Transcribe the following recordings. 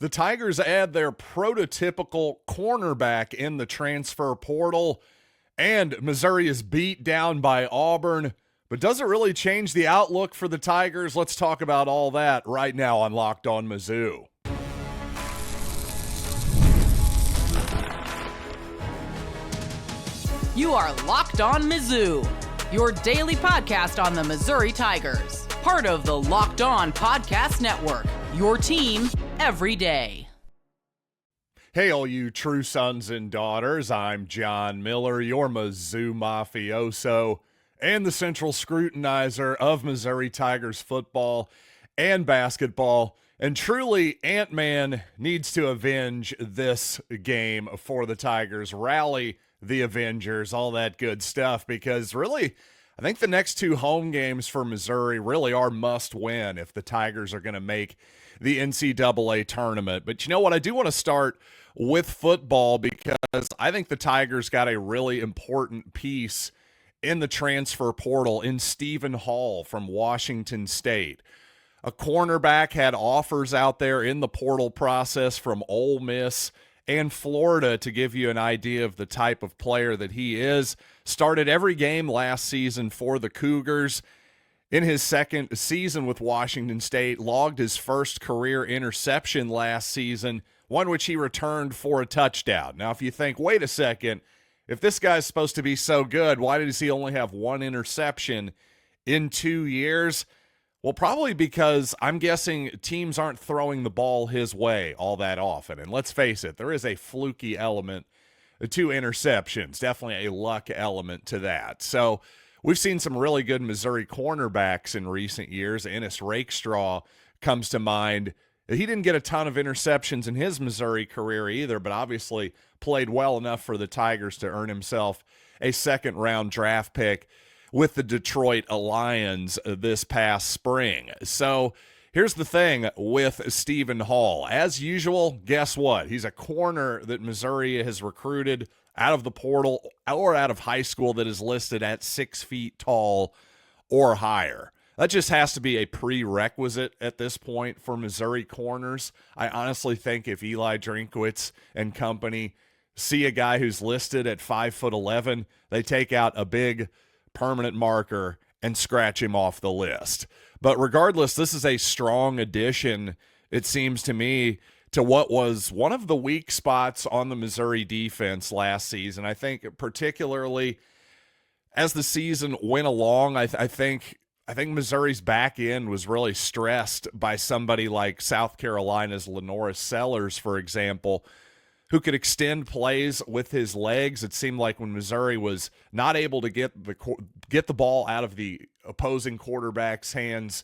The Tigers add their prototypical cornerback in the transfer portal, and Missouri is beat down by Auburn. But does it really change the outlook for the Tigers? Let's talk about all that right now on Locked On Mizzou. You are Locked On Mizzou, your daily podcast on the Missouri Tigers. Part of the Locked On Podcast Network, your team every day. Hey, all you true sons and daughters. I'm John Miller, your Mizzou mafioso and the central scrutinizer of Missouri Tigers football and basketball. And truly, Ant-Man needs to avenge this game for the Tigers. Rally the Avengers, all that good stuff, because really, I think the next two home games for Missouri really are must win if the Tigers are going to make the NCAA tournament. But you know what? I do want to start with football because I think the Tigers got a really important piece in the transfer portal in Stephen Hall from Washington State. A cornerback had offers out there in the portal process from Ole Miss and Florida to give you an idea of the type of player that he is. Started every game last season for the Cougars. In his second season with Washington State, logged his first career interception last season, one which he returned for a touchdown. Now, if you think, wait a second, if this guy's supposed to be so good, why does he only have one interception in 2 years? Well, probably because I'm guessing teams aren't throwing the ball his way all that often. And let's face it, there is a fluky element to interceptions, definitely a luck element to that. So we've seen some really good Missouri cornerbacks in recent years. Ennis Rakestraw comes to mind. He didn't get a ton of interceptions in his Missouri career either, but obviously played well enough for the Tigers to earn himself a second-round draft pick with the Detroit Lions this past spring. So here's the thing with Stephen Hall. As usual, guess what? He's a corner that Missouri has recruited out of the portal or out of high school that is listed at 6 feet tall or higher. That just has to be a prerequisite at this point for Missouri corners. I honestly think if Eli Drinkwitz and company see a guy who's listed at 5'11", they take out a big permanent marker and scratch him off the list. But regardless, this is a strong addition, it seems to me, to what was one of the weak spots on the Missouri defense last season. I think particularly as the season went along, I think Missouri's back end was really stressed by somebody like South Carolina's Lenoris Sellers, for example, who could extend plays with his legs. It seemed like when Missouri was not able to get the ball out of the opposing quarterback's hands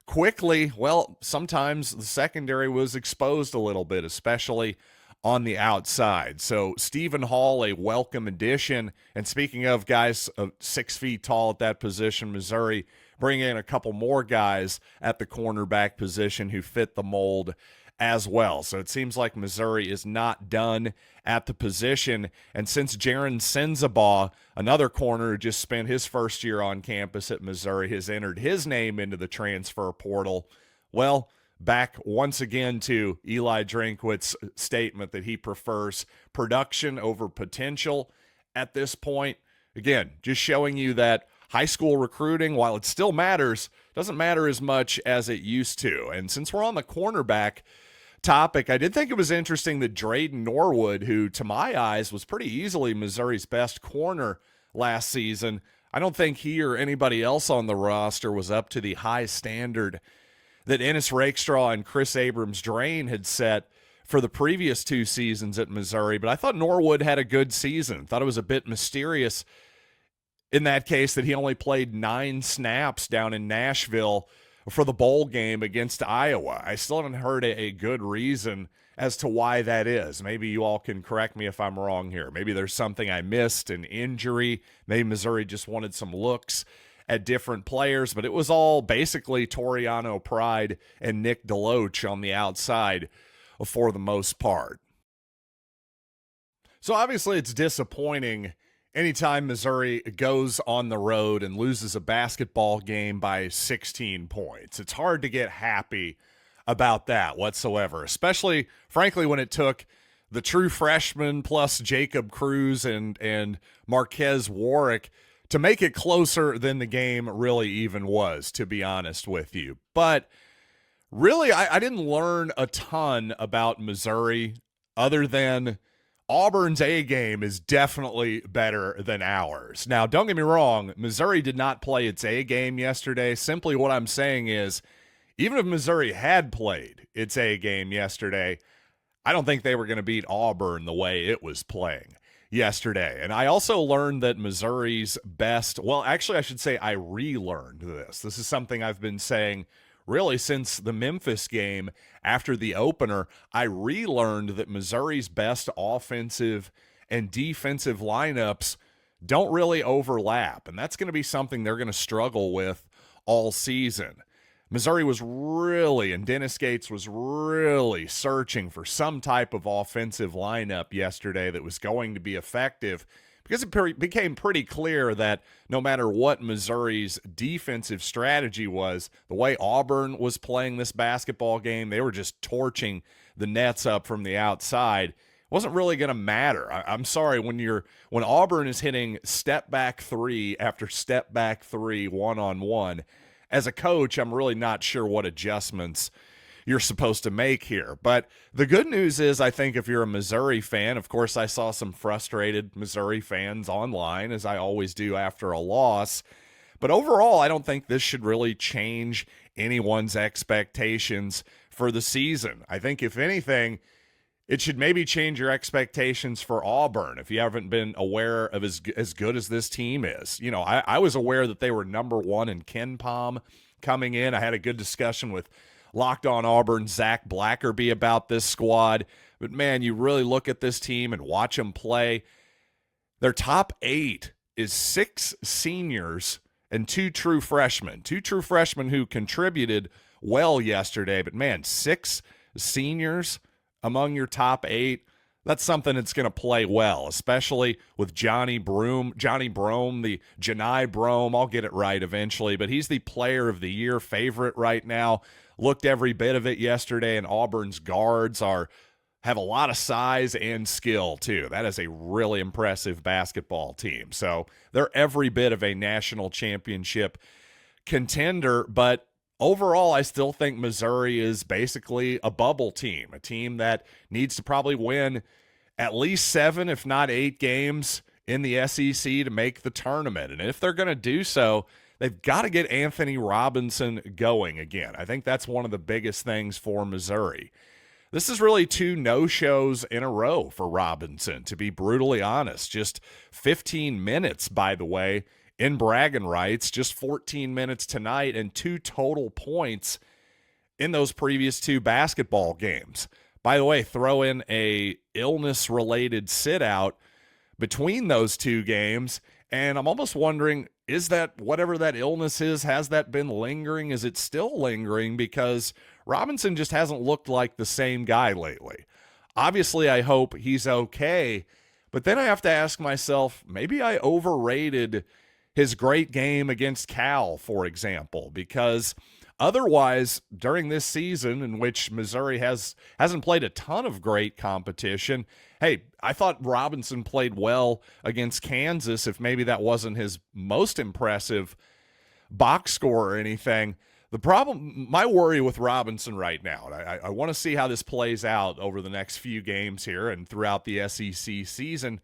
quickly, well, sometimes the secondary was exposed a little bit, especially on the outside. So Stephen Hall, a welcome addition. And speaking of guys 6 feet tall at that position, Missouri bringing in a couple more guys at the cornerback position who fit the mold as well. So it seems like Missouri is not done at the position. And since Jaron Sensabaugh, another corner who just spent his first year on campus at Missouri, has entered his name into the transfer portal, well, back once again to Eli Drinkwitz's statement that he prefers production over potential at this point. Again, just showing you that high school recruiting, while it still matters, doesn't matter as much as it used to. And since we're on the cornerback topic, I did think it was interesting that Drayden Norwood, who to my eyes was pretty easily Missouri's best corner last season, I don't think he or anybody else on the roster was up to the high standard that Ennis Rakestraw and Chris Abrams-Drain had set for the previous 2 seasons at Missouri. But I thought Norwood had a good season. Thought it was a bit mysterious in that case that he only played 9 snaps down in Nashville for the bowl game against Iowa. I still haven't heard a good reason as to why that is. Maybe you all can correct me if I'm wrong here. Maybe there's something I missed, an injury. Maybe Missouri just wanted some looks at different players, but it was all basically Toriano Pride and Nick DeLoach on the outside for the most part. So obviously it's disappointing anytime Missouri goes on the road and loses a basketball game by 16 points. It's hard to get happy about that whatsoever, especially, frankly, when it took the true freshman plus Jacob Cruz and Marques Warrick to make it closer than the game really even was, to be honest with you. But really, I didn't learn a ton about Missouri other than Auburn's A game is definitely better than ours. Now, don't get me wrong, Missouri did not play its A game yesterday. Simply what I'm saying is, even if Missouri had played its A game yesterday, I don't think they were going to beat Auburn the way it was playing yesterday. And I also learned that Missouri's best, well, actually, I should say I relearned this. This is something I've been saying really since the Memphis game after the opener. I relearned that Missouri's best offensive and defensive lineups don't really overlap, and that's going to be something they're going to struggle with all season. Missouri was really, and Dennis Gates was really searching for some type of offensive lineup yesterday that was going to be effective, because it became pretty clear that no matter what Missouri's defensive strategy was, the way Auburn was playing this basketball game, they were just torching the nets up from the outside. It wasn't really going to matter. I'm sorry, when Auburn is hitting step back three after step back three one-on-one, as a coach, I'm really not sure what adjustments you're supposed to make here. But the good news is, I think if you're a Missouri fan, of course, I saw some frustrated Missouri fans online, as I always do after a loss. But overall, I don't think this should really change anyone's expectations for the season. I think, if anything, it should maybe change your expectations for Auburn if you haven't been aware of as good as this team is. You know, I was aware that they were number one in KenPom coming in. I had a good discussion with Locked On Auburn Zach Blackerby about this squad. But, man, you really look at this team and watch them play. Their top 8 is 6 seniors and 2 true freshmen. 2 true freshmen who contributed well yesterday. But, man, 6 seniors among your top 8, that's something that's going to play well, especially with Johni Broome, the Johni Broome. I'll get it right eventually, but he's the player of the year favorite right now. Looked every bit of it yesterday, and Auburn's guards have a lot of size and skill too. That is a really impressive basketball team. So they're every bit of a national championship contender, but overall, I still think Missouri is basically a bubble team, a team that needs to probably win at least 7, if not 8 games in the SEC to make the tournament. And if they're going to do so, they've got to get Anthony Robinson going again. I think that's one of the biggest things for Missouri. This is really 2 no-shows in a row for Robinson, to be brutally honest. Just 15 minutes, by the way, in bragging rights, just 14 minutes tonight, and 2 total points in those previous 2 basketball games. By the way, throw in a illness-related sit-out between those 2 games, and I'm almost wondering, is that, whatever that illness is, has that been lingering? Is it still lingering? Because Robinson just hasn't looked like the same guy lately. Obviously, I hope he's okay, but then I have to ask myself, maybe I overrated his great game against Cal, for example, because otherwise, during this season in which Missouri hasn't played a ton of great competition, hey, I thought Robinson played well against Kansas, if maybe that wasn't his most impressive box score or anything. The problem, my worry with Robinson right now, and I want to see how this plays out over the next few games here and throughout the SEC season.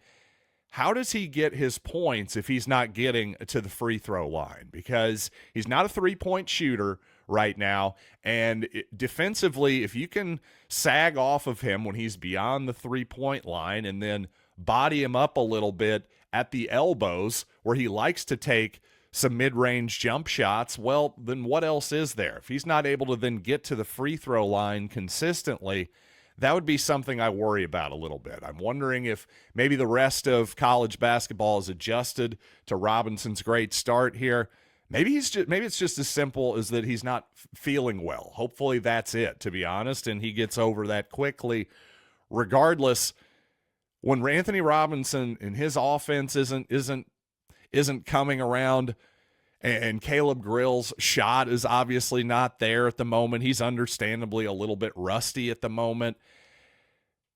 How does he get his points if he's not getting to the free throw line? Because he's not a three-point shooter right now, and defensively, if you can sag off of him when he's beyond the three-point line and then body him up a little bit at the elbows where he likes to take some mid-range jump shots, well, then what else is there? If he's not able to then get to the free throw line consistently, that would be something I worry about a little bit. I'm wondering if maybe the rest of college basketball is adjusted to Robinson's great start here. Maybe it's just as simple as that he's not feeling well. Hopefully that's it, to be honest, and he gets over that quickly. Regardless, when Anthony Robinson and his offense isn't coming around And Caleb Grill's shot is obviously not there at the moment. He's understandably a little bit rusty at the moment.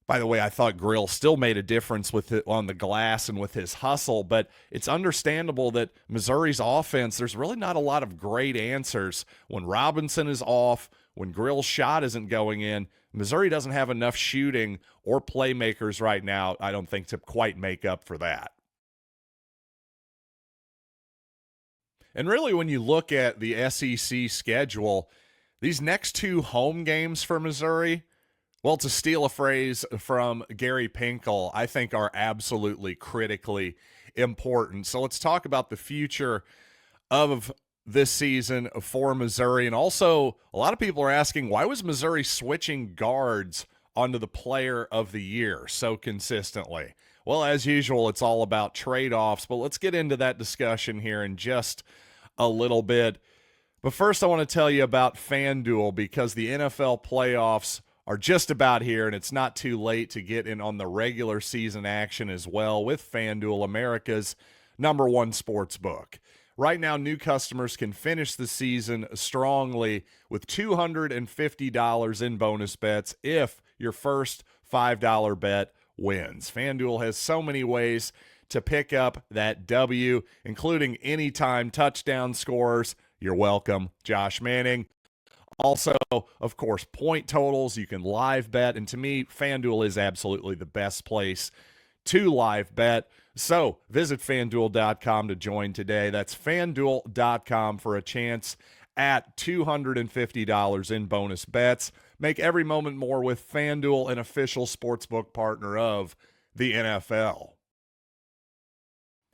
By the way, I thought Grill still made a difference with it on the glass and with his hustle, but it's understandable that Missouri's offense, there's really not a lot of great answers. When Robinson is off, when Grill's shot isn't going in, Missouri doesn't have enough shooting or playmakers right now, I don't think, to quite make up for that. And really, when you look at the SEC schedule, these next two home games for Missouri, well, to steal a phrase from Gary Pinkel, I think are absolutely critically important. So let's talk about the future of this season for Missouri. And also, a lot of people are asking, why was Missouri switching guards onto the player of the year so consistently? Well, as usual, it's all about trade-offs, but let's get into that discussion here in just a little bit. But first, I want to tell you about FanDuel, because the NFL playoffs are just about here, and it's not too late to get in on the regular season action as well with FanDuel, America's #1 sports book. Right now, new customers can finish the season strongly with $250 in bonus bets if your first $5 bet wins. FanDuel has so many ways to pick up that W, including anytime touchdown scores. You're welcome, Josh Manning. Also, of course, point totals. You can live bet. And to me, FanDuel is absolutely the best place to live bet. So visit FanDuel.com to join today. That's FanDuel.com for a chance at $250 in bonus bets. Make every moment more with FanDuel, an official sportsbook partner of the NFL.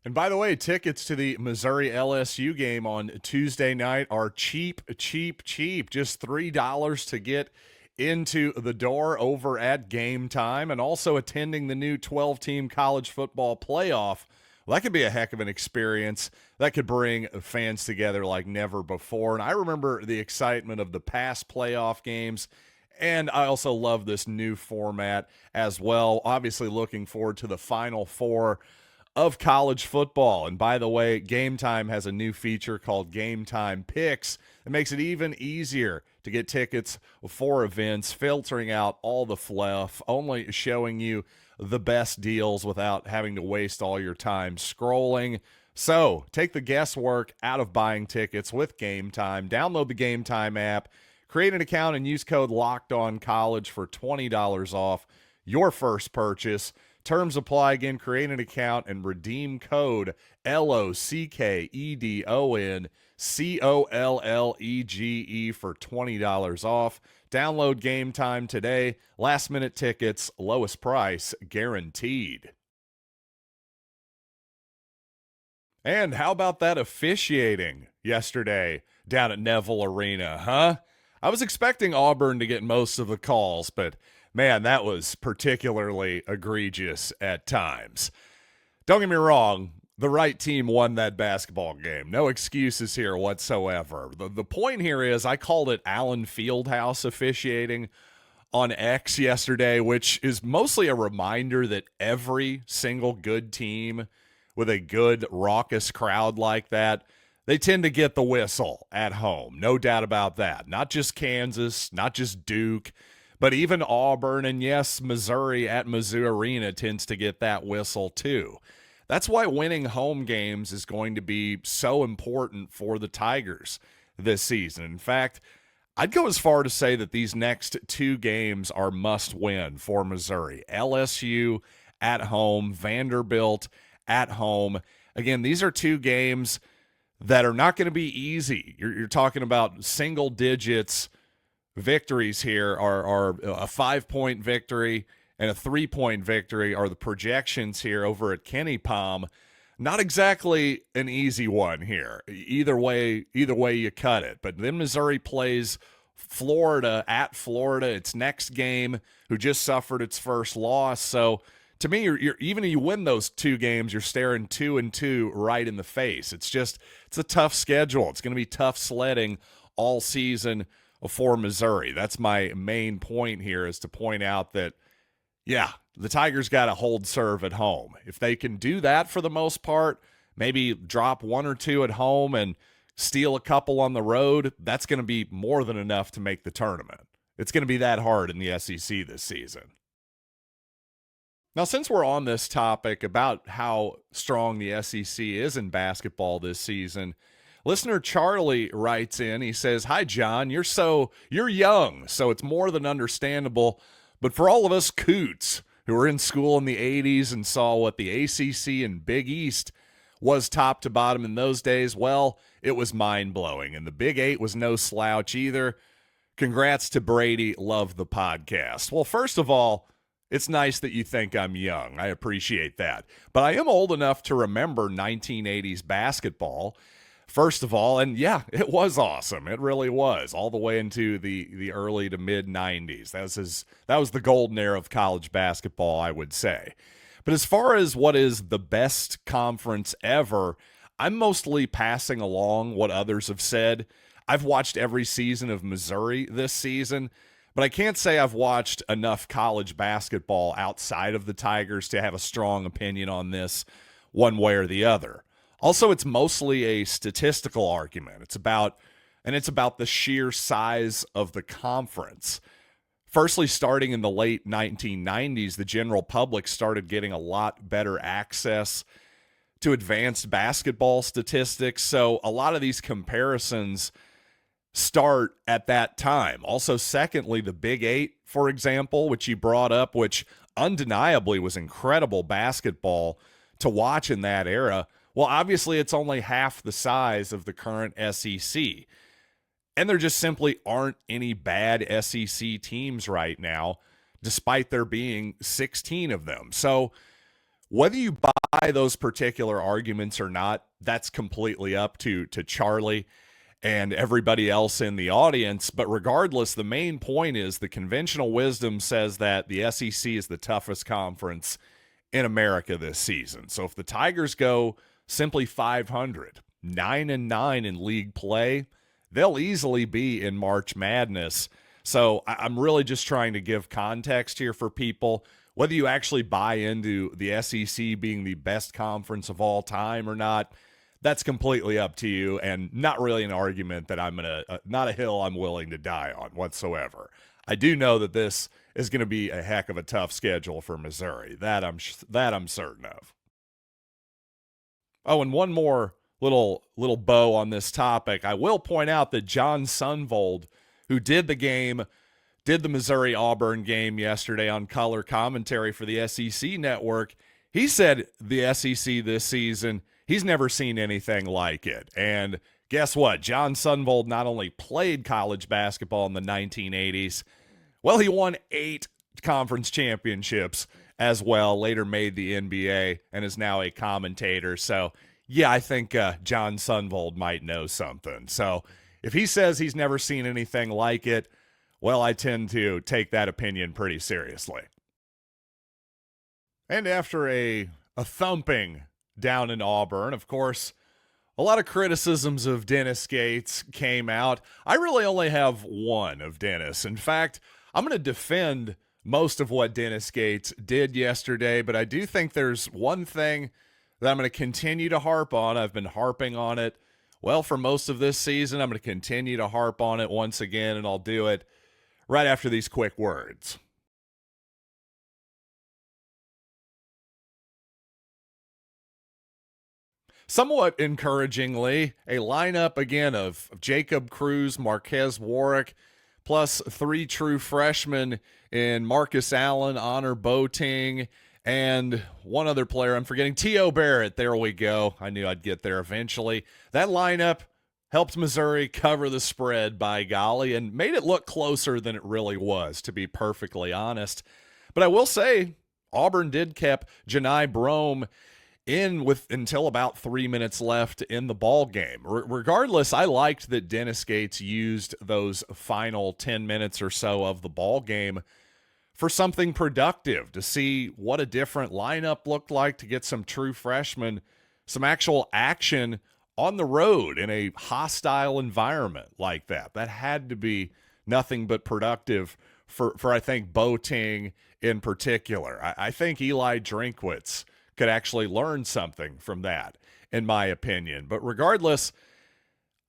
And by the way, tickets to the Missouri-LSU game on Tuesday night are cheap. Just $3 to get into the door over at GameTime, and also attending the new 12-team college football playoff. Well, that could be a heck of an experience. That could bring fans together like never before. And I remember the excitement of the past playoff games, and I also love this new format as well. Obviously looking forward to the Final Four of college football. And by the way, GameTime has a new feature called GameTime Picks. It makes it even easier to get tickets for events, filtering out all the fluff, only showing you the best deals without having to waste all your time scrolling. So take the guesswork out of buying tickets with GameTime. Download the GameTime app, create an account, and use code LOCKEDONCollege for $20 off your first purchase. Terms apply. Again, create an account and redeem code LOCKEDONCOLLEGE for $20 off. Download Game Time today. Last minute tickets, lowest price guaranteed. And how about that officiating yesterday down at Neville Arena, huh? I was expecting Auburn to get most of the calls, but man, that was particularly egregious at times. Don't get me wrong, the right team won that basketball game. No excuses here whatsoever. The point here is I called it Allen Fieldhouse officiating on X yesterday, which is mostly a reminder that every single good team with a good raucous crowd like that, they tend to get the whistle at home. No doubt about that. Not just Kansas, not just Duke, but even Auburn, and yes, Missouri at Mizzou Arena tends to get that whistle too. That's why winning home games is going to be so important for the Tigers this season. In fact, I'd go as far to say that these next two games are must-win for Missouri. LSU at home, Vanderbilt at home. Again, these are two games that are not going to be easy. You're talking about single digits. Victories here are a 5-point victory and a 3-point victory are the projections here over at Kenny Palm. Not exactly an easy one here. Either way you cut it. But then Missouri plays Florida at Florida, its next game, who just suffered its first loss. So to me, you're even if you win those two games, you're staring 2-2 right in the face. It's a tough schedule. It's going to be tough sledding all season for Missouri. That's my main point here, is to point out that, yeah, the Tigers got to hold serve at home. If they can do that for the most part, maybe drop one or two at home and steal a couple on the road, that's going to be more than enough to make the tournament. It's going to be that hard in the SEC this season. Now, since we're on this topic about how strong the SEC is in basketball this season, listener Charlie writes in. He says, "Hi, John. You're young, so it's more than understandable. But for all of us coots who were in school in the 80s and saw what the ACC and Big East was top to bottom in those days, well, it was mind-blowing. And the Big Eight was no slouch either. Congrats to Brady. Love the podcast." Well, first of all, it's nice that you think I'm young. I appreciate that. But I am old enough to remember 1980s basketball, first of all. And yeah, it was awesome. It really was, all the way into the early to mid-90s. That was the golden era of college basketball, I would say. But as far as what is the best conference ever, I'm mostly passing along what others have said. I've watched every season of Missouri this season, but I can't say I've watched enough college basketball outside of the Tigers to have a strong opinion on this one way or the other. Also, it's mostly a statistical argument. It's about the sheer size of the conference. Firstly, starting in the late 1990s, the general public started getting a lot better access to advanced basketball statistics. So a lot of these comparisons start at that time. Also, secondly, the Big Eight, for example, which you brought up, which undeniably was incredible basketball to watch in that era. Well, obviously, it's only half the size of the current SEC. And there just simply aren't any bad SEC teams right now, despite there being 16 of them. So whether you buy those particular arguments or not, that's completely up to Charlie and everybody else in the audience. But regardless, the main point is the conventional wisdom says that the SEC is the toughest conference in America this season. So if the Tigers go simply 500, 9-9 in league play, they'll easily be in March Madness. So I'm really just trying to give context here for people. Whether you actually buy into the SEC being the best conference of all time or not, that's completely up to you, and not really an argument that not a hill I'm willing to die on whatsoever. I do know that this is going to be a heck of a tough schedule for Missouri. That I'm certain of. Oh, and one more little bow on this topic. I will point out that John Sunvold, who did the Missouri-Auburn game yesterday on color commentary for the SEC network, he said the SEC this season, he's never seen anything like it. And guess what? John Sunvold not only played college basketball in the 1980s, well, he won 8 conference championships as well, later made the NBA, and is now a commentator. So, yeah, I think John Sunvold might know something. So if he says he's never seen anything like it, well, I tend to take that opinion pretty seriously. And after a thumping down in Auburn, of course, a lot of criticisms of Dennis Gates came out. I really only have one of Dennis. In fact, I'm going to defend most of what Dennis Gates did yesterday, but I do think there's one thing that I'm going to continue to harp on. I've been harping on it, well, for most of this season. I'm going to continue to harp on it once again, and I'll do it right after these quick words. Somewhat encouragingly, a lineup again of Jacob Cruz, Marques Warrick, plus 3 true freshmen in Marcus Allen, Honor Boating, and one other player I'm forgetting, T.O. Barrett. There we go. I knew I'd get there eventually. That lineup helped Missouri cover the spread, by golly, and made it look closer than it really was, to be perfectly honest. But I will say, Auburn did keep Johni Broome in with until about 3 minutes left in the ball game. Regardless, I liked that Dennis Gates used those final 10 minutes or so of the ball game for something productive, to see what a different lineup looked like, to get some true freshmen, some actual action on the road in a hostile environment like that. That had to be nothing but productive for I think, Boating in particular. I think Eli Drinkwitz could actually learn something from that, in my opinion. But regardless,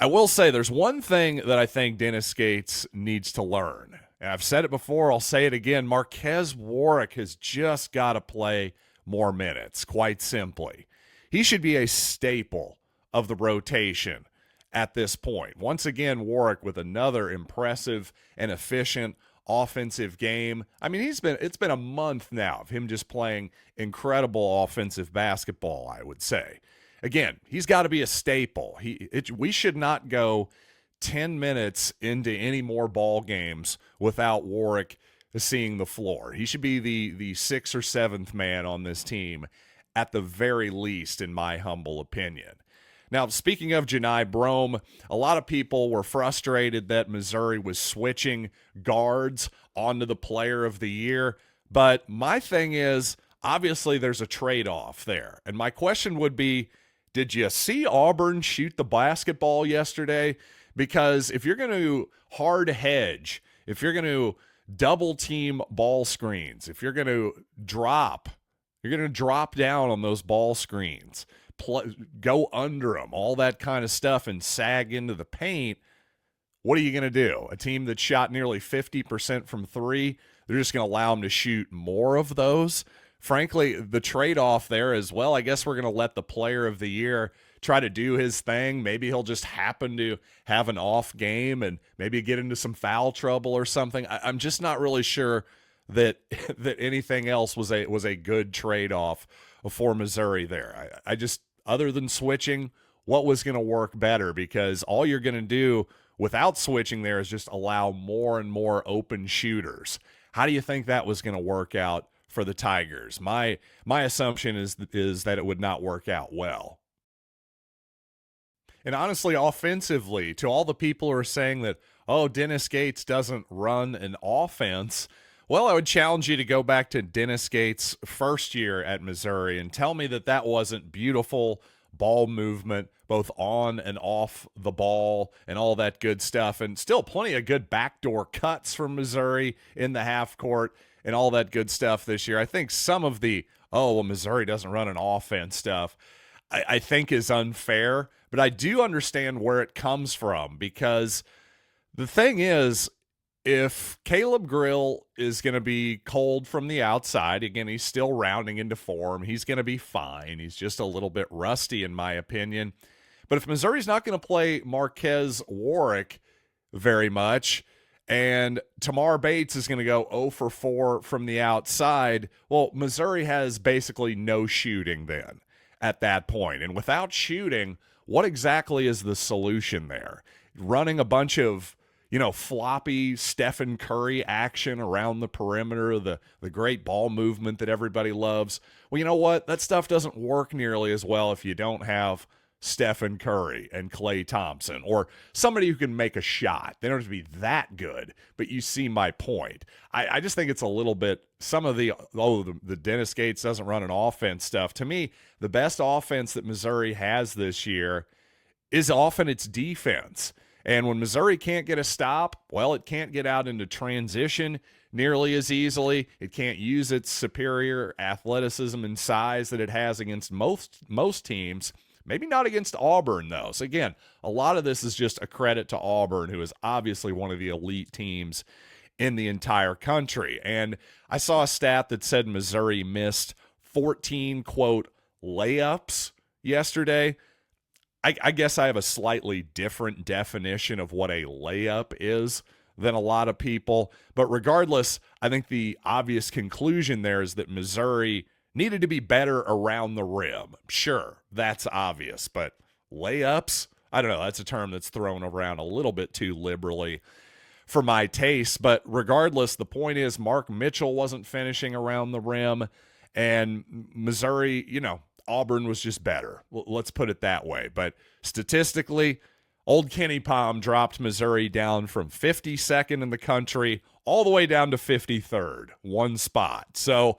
I will say there's one thing that I think Dennis Gates needs to learn. And I've said it before, I'll say it again. Marques Warrick has just got to play more minutes, quite simply. He should be a staple of the rotation at this point. Once again, Warrick with another impressive and efficient offensive game. I mean, it's been a month now of him just playing incredible offensive basketball, I would say. Again, he's got to be a staple. We should not go 10 minutes into any more ball games without Warrick seeing the floor. He should be the 6th or 7th man on this team at the very least, in my humble opinion. Now, speaking of Johni Broome, a lot of people were frustrated that Missouri was switching guards onto the player of the year. But my thing is, obviously there's a trade-off there. And my question would be, did you see Auburn shoot the basketball yesterday? Because if you're going to hard hedge, if you're going to double team ball screens, if you're going to drop down on those ball screens, go under them, all that kind of stuff, and sag into the paint, what are you going to do? A team that shot nearly 50% from three, they're just going to allow them to shoot more of those? Frankly, the trade-off there is, well, I guess we're going to let the player of the year try to do his thing. Maybe he'll just happen to have an off game and maybe get into some foul trouble or something. I'm just not really sure that anything else was a good trade-off for Missouri there. I just, other than switching, what was going to work better? Because all you're going to do without switching there is just allow more and more open shooters. How do you think that was going to work out for the Tigers? My assumption is that it would not work out well. And honestly, offensively, to all the people who are saying that, oh, Dennis Gates doesn't run an offense, well, I would challenge you to go back to Dennis Gates' first year at Missouri and tell me that wasn't beautiful ball movement, both on and off the ball and all that good stuff. And still plenty of good backdoor cuts from Missouri in the half court and all that good stuff this year. I think some of the, Missouri doesn't run an offense stuff, I think is unfair. But I do understand where it comes from, because the thing is, if Caleb Grill is going to be cold from the outside, again, he's still rounding into form. He's going to be fine. He's just a little bit rusty, in my opinion. But if Missouri's not going to play Marques Warrick very much, and Tamar Bates is going to go 0 for 4 from the outside, well, Missouri has basically no shooting then at that point. And without shooting, what exactly is the solution there? Running a bunch of floppy Stephen Curry action around the perimeter, the great ball movement that everybody loves. Well, you know what? That stuff doesn't work nearly as well if you don't have Stephen Curry and Klay Thompson, or somebody who can make a shot. They don't have to be that good, but you see my point. I just think it's a little bit, some of the Dennis Gates doesn't run an offense stuff. To me, the best offense that Missouri has this year is often its defense. And when Missouri can't get a stop, well, it can't get out into transition nearly as easily. It can't use its superior athleticism and size that it has against most teams. Maybe not against Auburn, though. So, again, a lot of this is just a credit to Auburn, who is obviously one of the elite teams in the entire country. And I saw a stat that said Missouri missed 14, quote, layups yesterday. I guess I have a slightly different definition of what a layup is than a lot of people. But regardless, I think the obvious conclusion there is that Missouri needed to be better around the rim. Sure, that's obvious. But layups? I don't know. That's a term that's thrown around a little bit too liberally for my taste. But regardless, the point is Mark Mitchell wasn't finishing around the rim. And Missouri, Auburn was just better. Let's put it that way. But statistically, old Kenny Palm dropped Missouri down from 52nd in the country all the way down to 53rd, one spot. So,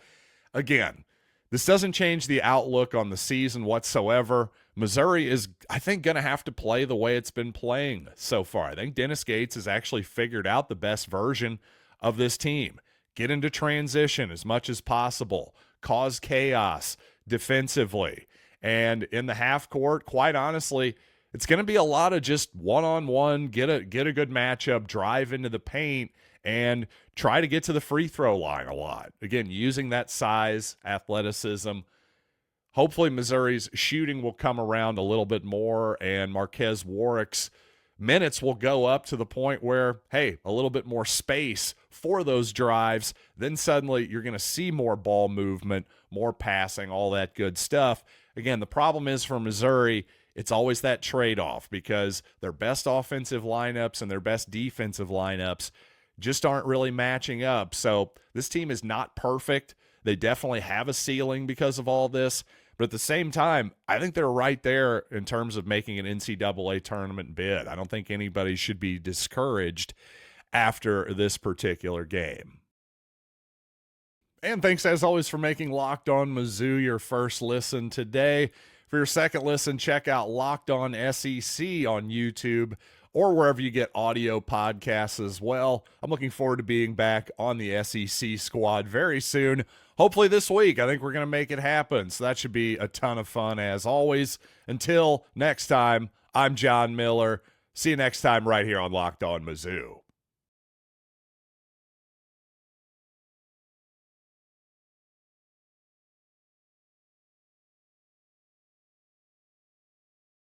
again, this doesn't change the outlook on the season whatsoever. Missouri is, I think, going to have to play the way it's been playing so far. I think Dennis Gates has actually figured out the best version of this team. Get into transition as much as possible. Cause chaos defensively. And in the half court, quite honestly, it's going to be a lot of just one-on-one, get a good matchup, drive into the paint, and try to get to the free throw line a lot. Again, using that size, athleticism. Hopefully Missouri's shooting will come around a little bit more, and Marques Warrick's minutes will go up to the point where, hey, a little bit more space for those drives. Then suddenly you're going to see more ball movement, more passing, all that good stuff. Again, the problem is for Missouri, it's always that trade-off because their best offensive lineups and their best defensive lineups just aren't really matching up. So this team is not perfect. They definitely have a ceiling because of all this. But at the same time, I think they're right there in terms of making an NCAA tournament bid. I don't think anybody should be discouraged after this particular game. And thanks, as always, for making Locked On Mizzou your first listen today. For your second listen, check out Locked On SEC on YouTube or wherever you get audio podcasts as well. I'm looking forward to being back on the SEC squad very soon. Hopefully this week. I think we're going to make it happen. So that should be a ton of fun as always. Until next time, I'm John Miller. See you next time right here on Locked On Mizzou.